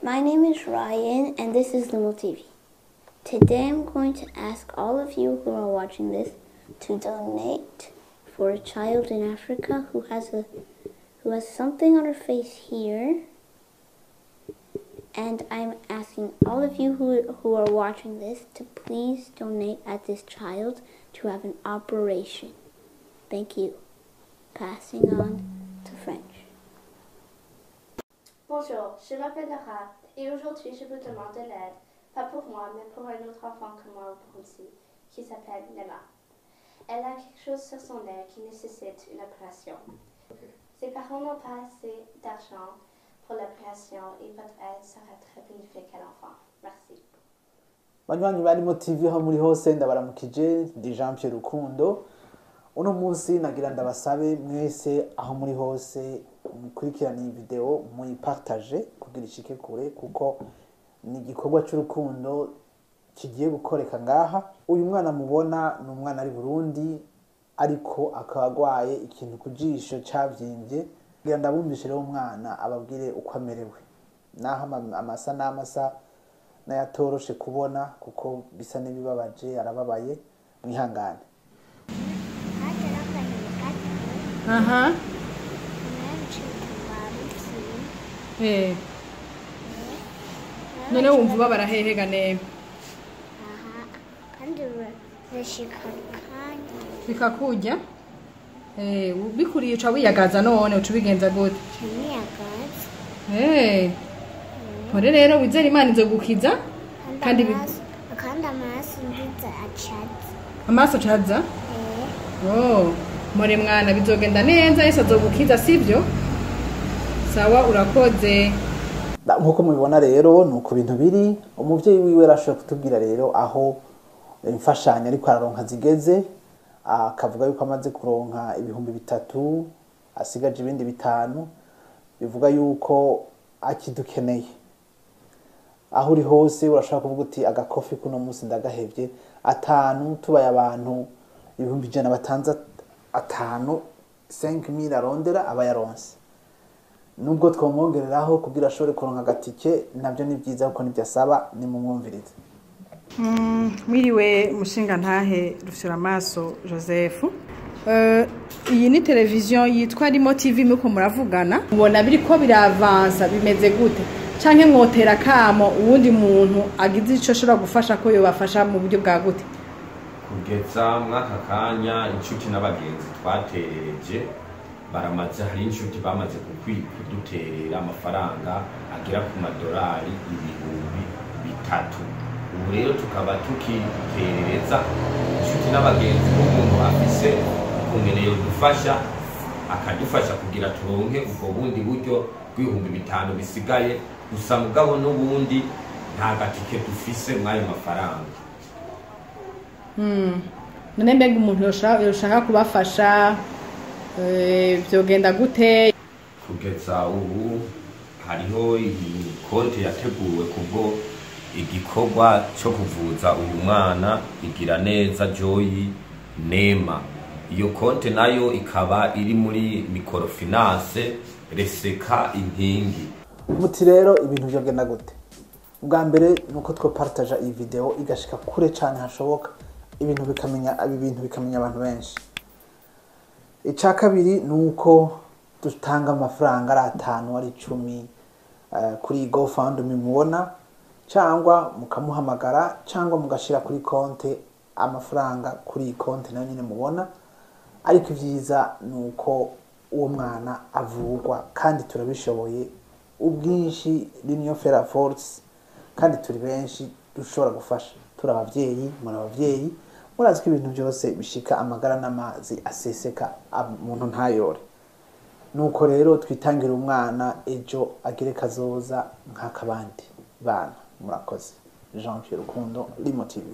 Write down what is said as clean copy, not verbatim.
My name is Ryan and this is Limo TV. Today I'm going to ask all of you who are watching this to donate for a child in Africa who has something on her face here. And I'm asking all of you who are watching this to please donate at this child to have an operation. Thank you. Passing on to French. Bonjour, je m'appelle Lara et aujourd'hui je vous demande de l'aide, pas pour moi mais pour un autre enfant comme moi au Burundi qui s'appelle Nema. Elle a quelque chose sur son nez qui nécessite une opération. Ses parents n'ont pas assez d'argent pour l'opération et votre aide sera très bénéfique à l'enfant. Merci. Banywanyi ba Limo TV aho muri hose ndabaramukije ndi Jean-Pierre Urukundo. Uno munsi nagira ndabasabe mwese aho muri hose mukurikirana iyi video muyipartage kugira ishike kure kuko ni igikorwa cy'urukundo kigiye gukoreka ngaha. Uyu mwana mubona ni umwana ari Burundi ariko akagwaye ikintu kujisho cyavyimbye. Ngira ndabumvishe rero umwana ababwire uko amerewe. Naho amasa n'amasa nayatoroshe kubona kuko bisa n'ibibabaje arababaye mwihangane. Aha. None wumva ubabara hehe gane? Kandi urashikakanya. Bikakujya? Ubikuriye uca wiyagaza none uca ubigenza gute? Niyagaza. Mpore rero wizera Imana izogukiza kandi amaraso ndiza acaza. Amaso acaza? Mpore mwana bizogenda neza Yesu azogukiza sivyo? Sawa urakoze. Nkuko mubibona rero nuko bintu biri umuvyeyi wiwe arashobora kutubwira rero aho imfashanyo ariko araronka zigeze akavuga yuko amaze kuronka ibihumbi 3 asigaje ibindi 5 bivuga yuko akidukeneye. Aho uri hose urashaka kuvuga uti agakofi kuno munsi ndagahevye 5 tubaye abantu ibihumbi 100 batanza 5 5000 arondera abayaronse. Nubwo twomwongereraho kugira ashobore kuronka gatike nabyo ni byiza kuko nibyasaba ni mumwumvirize. Mwiriwe mushinga ntahe Rufyura amaso Joseph. Iyi ni televiziyo yitwa Limo TV muko muravugana. Mubona biriko biravansa bimeze gute? Canke mwotera kamo uwundi muntu agize ico ashobora gufasha ko yobafasha mu buryo bwa gute? Kugeza mwaka kanya inshuti n'abagenzi twaterereje baramaze hari inshuti bamaze kuduterera amafaranga agera ku madolari 3,000. Ubu rero tukaba tukiterereza inshuti n'abagenzi umuntu afise kungeneye gufasha akadufasha kugira turonke ubwo bundi buryo bw'5,000 bisigaye gusa mugabo n'ubundi nta gatike dufise mwayo mafaranga. None mbega umuntu yoshaka kubafasha byogenda gute? Kugeza ubu hariho iyi konti yateguwe kubwo igikorwa cyo kuvuza uyu mwana igira neza Joy Nema. Iyo konti nayo ikaba iri muri microfinance reseka inkingi. Muti rero ibintu byogenda gute? Ubwa mbere nuko two partage iyi video igashika kure cyane hashoboka ibintu bikamenya abantu benshi. Icya kabiri nuko dutanga amafaranga ari 5 ari 10 kuri GoFundMe mubona cyangwa mukamuhamagara cyangwa mugashira kuri konte amafaranga kuri konte nayo nyine mubona. Ariko ivyiza nuko uwo mwana avurwa kandi turabishoboye ubwinshi L'Union fait la force kandi turi benshi dushobora gufasha. Turi abavyeyi muri abavyeyi murazi ko ibintu byose bishika amagara n'amazi aseseka umuntu ntayore. Nuko rero twitangira umwana ejo agire kazoza nk'akabandi bana. Murakoze. Jean-Pierre Urukundo, Limo TV.